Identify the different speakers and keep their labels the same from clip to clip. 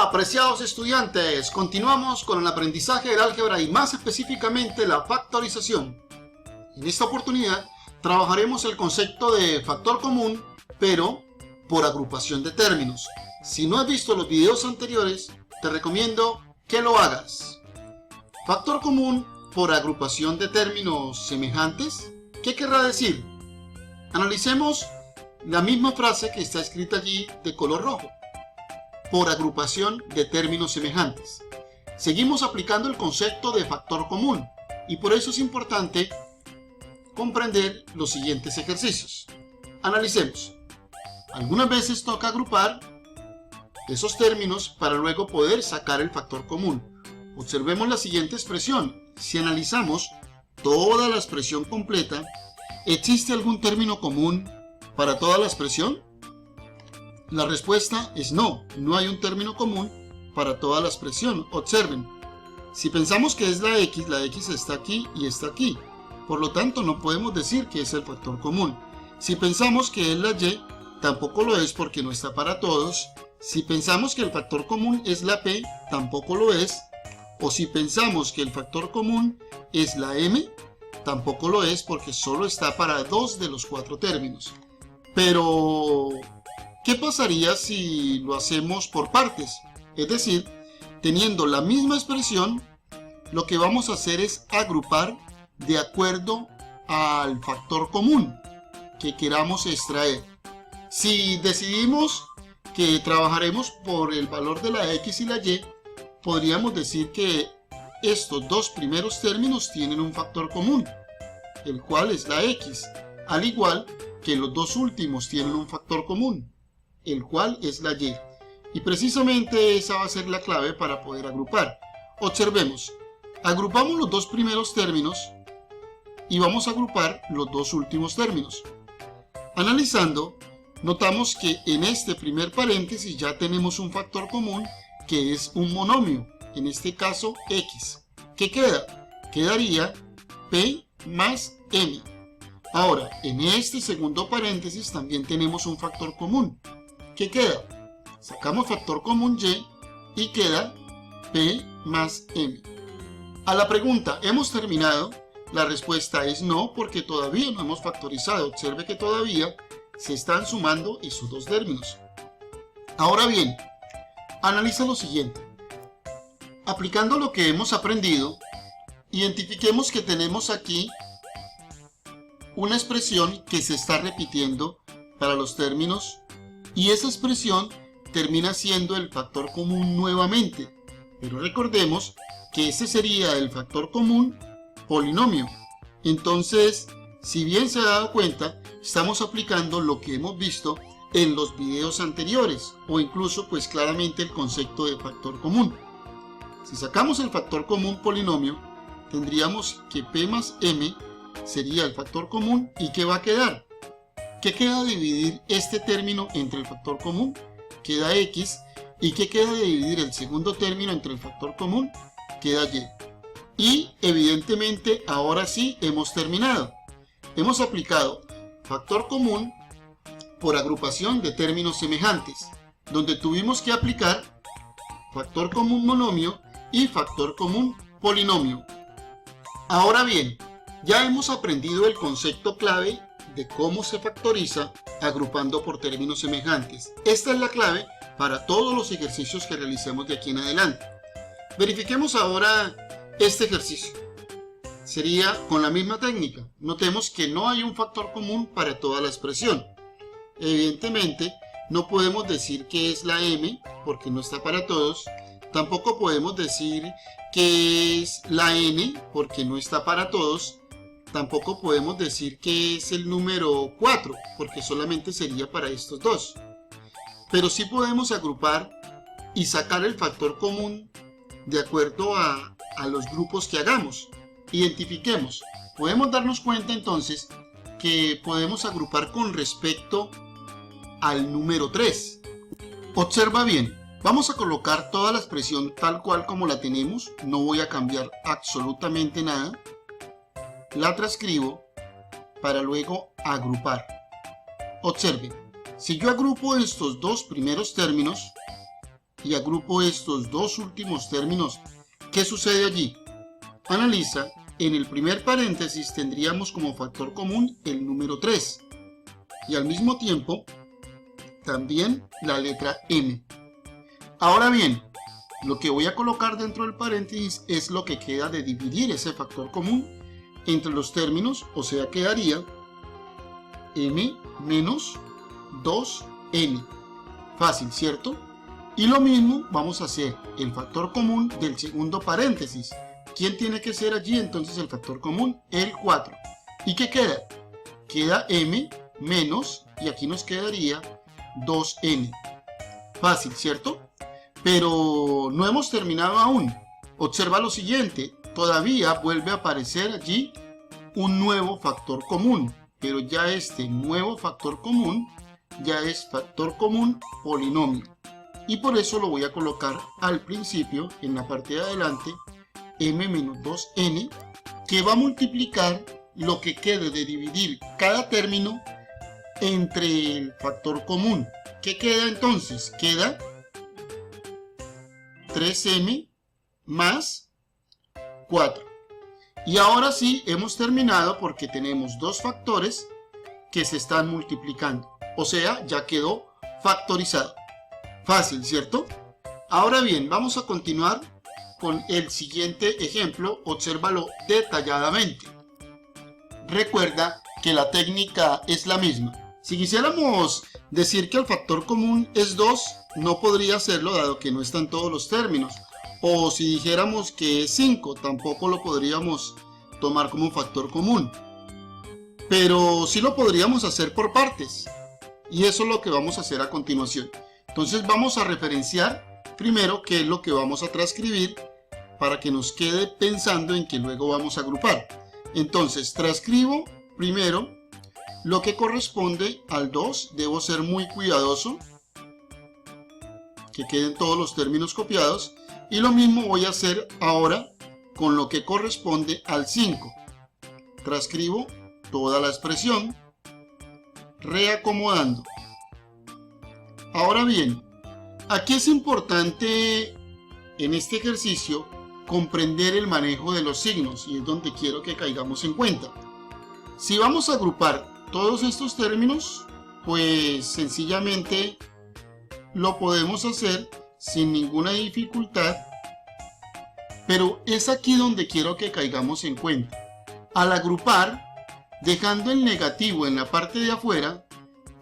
Speaker 1: Apreciados estudiantes, continuamos con el aprendizaje del álgebra y más específicamente la factorización. En esta oportunidad trabajaremos el concepto de factor común, pero por agrupación de términos. Si no has visto los videos anteriores, te recomiendo que lo hagas. Factor común por agrupación de términos semejantes, ¿qué querrá decir? Analicemos la misma frase que está escrita allí de color rojo. Por agrupación de términos semejantes. Seguimos aplicando el concepto de factor común y por eso es importante comprender los siguientes ejercicios. Analicemos. Algunas veces toca agrupar esos términos para luego poder sacar el factor común. Observemos la siguiente expresión. Si analizamos toda la expresión completa, ¿existe algún término común para toda la expresión? La respuesta es no, no hay un término común para toda la expresión. Observen, si pensamos que es la X está aquí y está aquí. Por lo tanto, no podemos decir que es el factor común. Si pensamos que es la Y, tampoco lo es porque no está para todos. Si pensamos que el factor común es la P, tampoco lo es. O si pensamos que el factor común es la M, tampoco lo es porque solo está para 2 de los 4 términos. Pero ¿qué pasaría si lo hacemos por partes? Es decir, teniendo la misma expresión, lo que vamos a hacer es agrupar de acuerdo al factor común que queramos extraer. Si decidimos que trabajaremos por el valor de la X y la Y, podríamos decir que estos dos primeros términos tienen un factor común, el cual es la X, al igual que los dos últimos tienen un factor común, el cual es la Y. Y precisamente esa va a ser la clave para poder agrupar. Observemos, agrupamos los dos primeros términos y vamos a agrupar los dos últimos términos. Analizando, notamos que en este primer paréntesis ya tenemos un factor común que es un monomio, en este caso X. ¿Qué queda? Quedaría P más M. Ahora, en este segundo paréntesis también tenemos un factor común. ¿Qué queda? Sacamos factor común Y y queda P más M. A la pregunta, ¿hemos terminado? La respuesta es no, porque todavía no hemos factorizado. Observe que todavía se están sumando esos dos términos. Ahora bien, analiza lo siguiente. Aplicando lo que hemos aprendido, identifiquemos que tenemos aquí una expresión que se está repitiendo para los términos y esa expresión termina siendo el factor común nuevamente. Pero recordemos que ese sería el factor común polinomio. Entonces, si bien se ha dado cuenta, estamos aplicando lo que hemos visto en los videos anteriores o incluso pues claramente el concepto de factor común. Si sacamos el factor común polinomio, tendríamos que P más M sería el factor común y ¿qué va a quedar? ¿Qué queda de dividir este término entre el factor común? Queda X. ¿Y qué queda de dividir el segundo término entre el factor común? Queda Y. Y evidentemente ahora sí hemos terminado. Hemos aplicado factor común por agrupación de términos semejantes, donde tuvimos que aplicar factor común monomio y factor común polinomio. Ahora bien, ya hemos aprendido el concepto clave de cómo se factoriza agrupando por términos semejantes. Esta es la clave para todos los ejercicios que realicemos de aquí en adelante. Verifiquemos ahora este ejercicio. Sería con la misma técnica. Notemos que no hay un factor común para toda la expresión. Evidentemente, no podemos decir que es la M, porque no está para todos. Tampoco podemos decir que es la N, porque no está para todos. Tampoco podemos decir que es el número 4, porque solamente sería para estos dos. Pero sí podemos agrupar y sacar el factor común de acuerdo a los grupos que hagamos. Identifiquemos. Podemos darnos cuenta entonces que podemos agrupar con respecto al número 3. Observa bien. Vamos a colocar toda la expresión tal cual como la tenemos. No voy a cambiar absolutamente nada. La transcribo para luego agrupar. Observen, si yo agrupo estos dos primeros términos, y agrupo estos dos últimos términos, ¿qué sucede allí? Analiza, en el primer paréntesis tendríamos como factor común el número 3 y al mismo tiempo también la letra M. Ahora bien, lo que voy a colocar dentro del paréntesis es lo que queda de dividir ese factor común entre los términos, o sea, quedaría M menos 2N. Fácil, ¿cierto? Y lo mismo vamos a hacer el factor común del segundo paréntesis. ¿Quién tiene que ser allí entonces el factor común? El 4. ¿Y qué queda? Queda M menos, y aquí nos quedaría 2N. Fácil, ¿cierto? Pero no hemos terminado aún. Observa lo siguiente, todavía vuelve a aparecer allí un nuevo factor común, pero ya este nuevo factor común ya es factor común polinomio. Y por eso lo voy a colocar al principio, en la parte de adelante, M menos 2N, que va a multiplicar lo que quede de dividir cada término entre el factor común. ¿Qué queda entonces? Queda 3M más 4. Y ahora sí hemos terminado porque tenemos dos factores que se están multiplicando. O sea, ya quedó factorizado. Fácil, ¿cierto? Ahora bien, vamos a continuar con el siguiente ejemplo. Obsérvalo detalladamente. Recuerda que la técnica es la misma. Si quisiéramos decir que el factor común es 2, no podría hacerlo dado que no están todos los términos. O si dijéramos que es 5, tampoco lo podríamos tomar como un factor común. Pero sí lo podríamos hacer por partes. Y eso es lo que vamos a hacer a continuación. Entonces vamos a referenciar primero qué es lo que vamos a transcribir para que nos quede pensando en que luego vamos a agrupar. Entonces transcribo primero lo que corresponde al 2. Debo ser muy cuidadoso que queden todos los términos copiados. Y lo mismo voy a hacer ahora con lo que corresponde al 5. Transcribo toda la expresión, reacomodando. Ahora bien, aquí es importante en este ejercicio comprender el manejo de los signos y es donde quiero que caigamos en cuenta. Si vamos a agrupar todos estos términos, pues sencillamente lo podemos hacer sin ninguna dificultad, pero es aquí donde quiero que caigamos en cuenta. Al agrupar, dejando el negativo en la parte de afuera,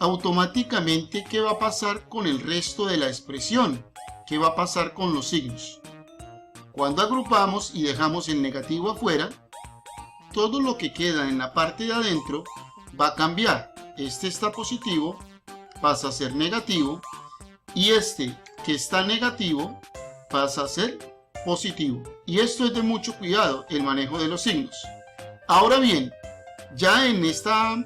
Speaker 1: automáticamente ¿qué va a pasar con el resto de la expresión? ¿Qué va a pasar con los signos? Cuando agrupamos y dejamos el negativo afuera, todo lo que queda en la parte de adentro va a cambiar. Este está positivo, pasa a ser negativo, y este que está negativo pasa a ser positivo. Y esto es de mucho cuidado, el manejo de los signos. Ahora bien, ya en esta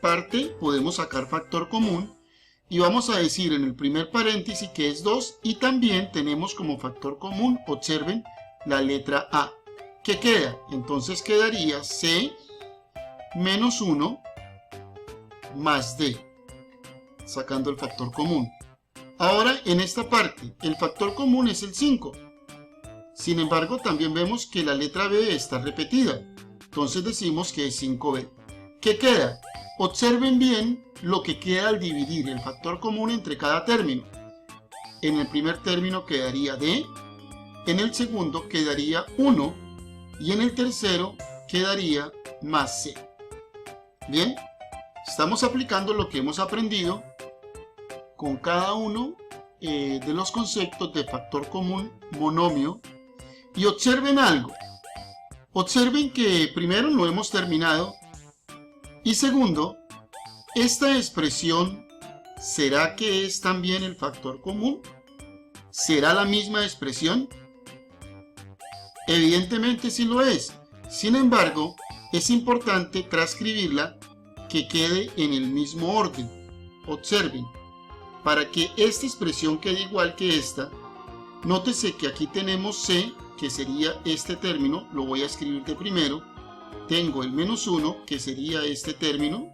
Speaker 1: parte podemos sacar factor común y vamos a decir en el primer paréntesis que es 2 y también tenemos como factor común, observen, la letra A. ¿Qué queda? Entonces quedaría C menos 1 más D, sacando el factor común. Ahora en esta parte el factor común es el 5. Sin embargo también vemos que la letra B está repetida. Entonces decimos que es 5B. ¿Qué queda? Observen bien lo que queda al dividir el factor común entre cada término. En el primer término quedaría D, en el segundo quedaría 1 y en el tercero quedaría más C. Bien, estamos aplicando lo que hemos aprendido con cada uno de los conceptos de factor común, monomio. Y observen algo. Observen que primero no hemos terminado y segundo, esta expresión, ¿será que es también el factor común? ¿Será la misma expresión? Evidentemente sí lo es. Sin embargo, es importante transcribirla que quede en el mismo orden. Observen, para que esta expresión quede igual que esta, nótese que aquí tenemos C, que sería este término, lo voy a escribir de primero, tengo el menos 1, que sería este término,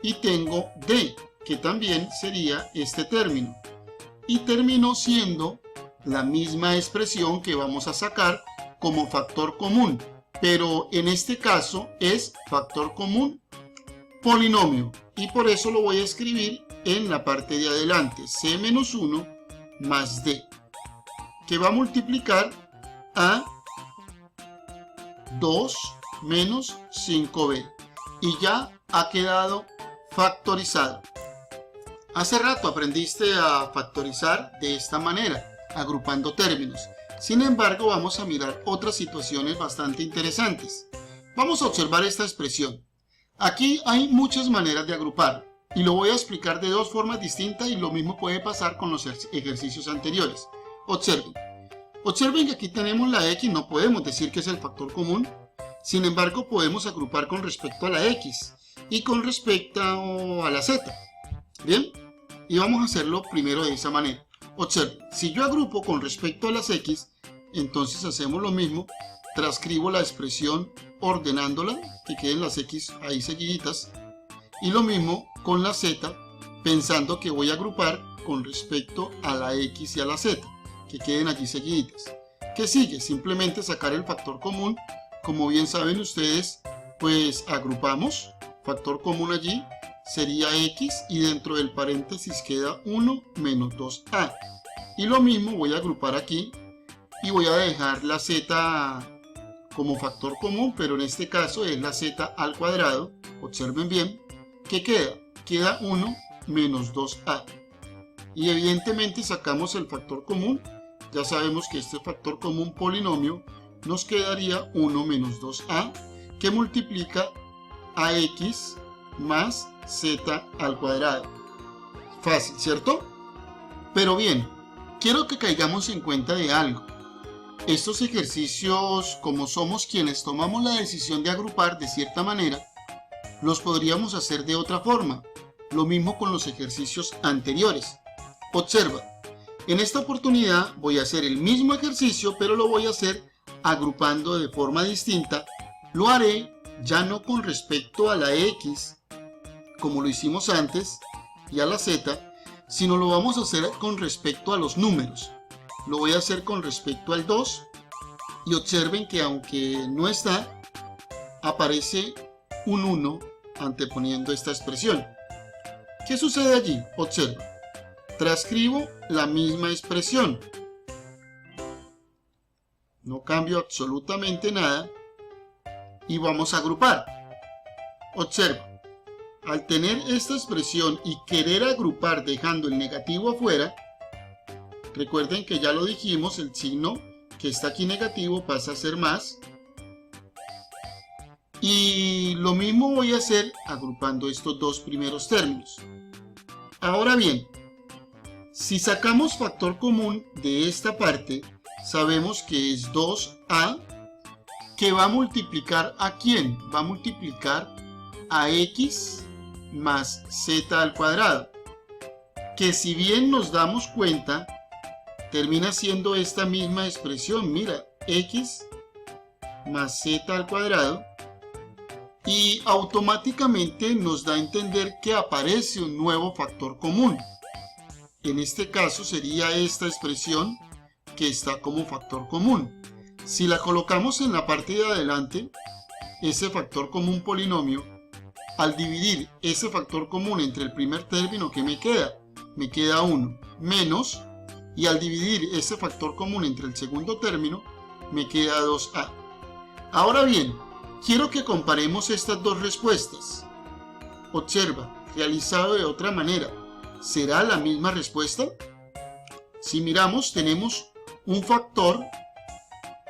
Speaker 1: y tengo D, que también sería este término. y terminó siendo la misma expresión que vamos a sacar como factor común, pero en este caso es factor común polinomio, y por eso lo voy a escribir en la parte de adelante, c menos 1 más d, que va a multiplicar a 2 menos 5b, y ya ha quedado factorizado. Hace rato aprendiste a factorizar de esta manera, agrupando términos. Sin embargo, vamos a mirar otras situaciones bastante interesantes. Vamos a observar esta expresión. Aquí hay muchas maneras de agrupar, y lo voy a explicar de dos formas distintas, y lo mismo puede pasar con los ejercicios anteriores. Observen que aquí tenemos la x, no podemos decir que es el factor común. Sin embargo, podemos agrupar con respecto a la x y con respecto a la z. Bien, y vamos a hacerlo primero de esa manera. Observen, si yo agrupo con respecto a las x, entonces hacemos lo mismo, transcribo la expresión ordenándola, que queden las x ahí seguiditas, y lo mismo con la z, pensando que voy a agrupar con respecto a la x y a la z, que queden allí seguiditas. ¿Qué sigue? Simplemente sacar el factor común. Como bien saben ustedes, pues agrupamos, factor común allí sería x, y dentro del paréntesis queda 1 menos 2a. Y lo mismo voy a agrupar aquí, y voy a dejar la z como factor común, pero en este caso es la z al cuadrado. Observen bien, ¿qué queda? Queda 1 menos 2a. Y evidentemente sacamos el factor común. Ya sabemos que este factor común polinomio nos quedaría 1 menos 2a, que multiplica a x más z al cuadrado. Fácil, ¿cierto? Pero bien, quiero que caigamos en cuenta de algo. Estos ejercicios, como somos quienes tomamos la decisión de agrupar de cierta manera, los podríamos hacer de otra forma. Lo mismo con los ejercicios anteriores. Observa, en esta oportunidad voy a hacer el mismo ejercicio, pero lo voy a hacer agrupando de forma distinta. Lo haré ya no con respecto a la x, como lo hicimos antes, y a la z, sino lo vamos a hacer con respecto a los números. Lo voy a hacer con respecto al 2, y observen que aunque no está, aparece un 1 anteponiendo esta expresión. ¿Qué sucede allí? Observa. Transcribo la misma expresión. No cambio absolutamente nada y vamos a agrupar. Observa. Al tener esta expresión y querer agrupar dejando el negativo afuera, recuerden que ya lo dijimos, el signo que está aquí negativo pasa a ser más. Y lo mismo voy a hacer agrupando estos dos primeros términos. Ahora bien, si sacamos factor común de esta parte, sabemos que es 2a, que va a multiplicar ¿a quién? Va a multiplicar a x más z al cuadrado, que si bien nos damos cuenta, termina siendo esta misma expresión. Mira, x más z al cuadrado, y automáticamente nos da a entender que aparece un nuevo factor común. En este caso sería esta expresión que está como factor común. Si la colocamos en la parte de adelante, ese factor común polinomio, al dividir ese factor común entre el primer término, ¿qué me queda 1 menos, y al dividir ese factor común entre el segundo término, me queda 2a. Ahora bien, quiero que comparemos estas dos respuestas. Observa, realizado de otra manera, ¿será la misma respuesta? Si miramos, tenemos un factor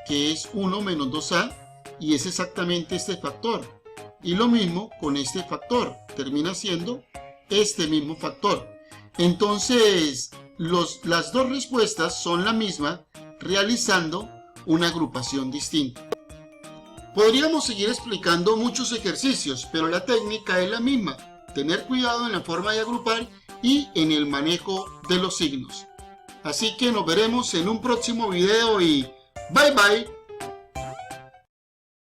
Speaker 1: que es 1 menos 2a, y es exactamente este factor. Y lo mismo con este factor, termina siendo este mismo factor. Entonces, las dos respuestas son la misma, realizando una agrupación distinta. Podríamos seguir explicando muchos ejercicios, pero la técnica es la misma: tener cuidado en la forma de agrupar y en el manejo de los signos. Así que nos veremos en un próximo video y bye bye.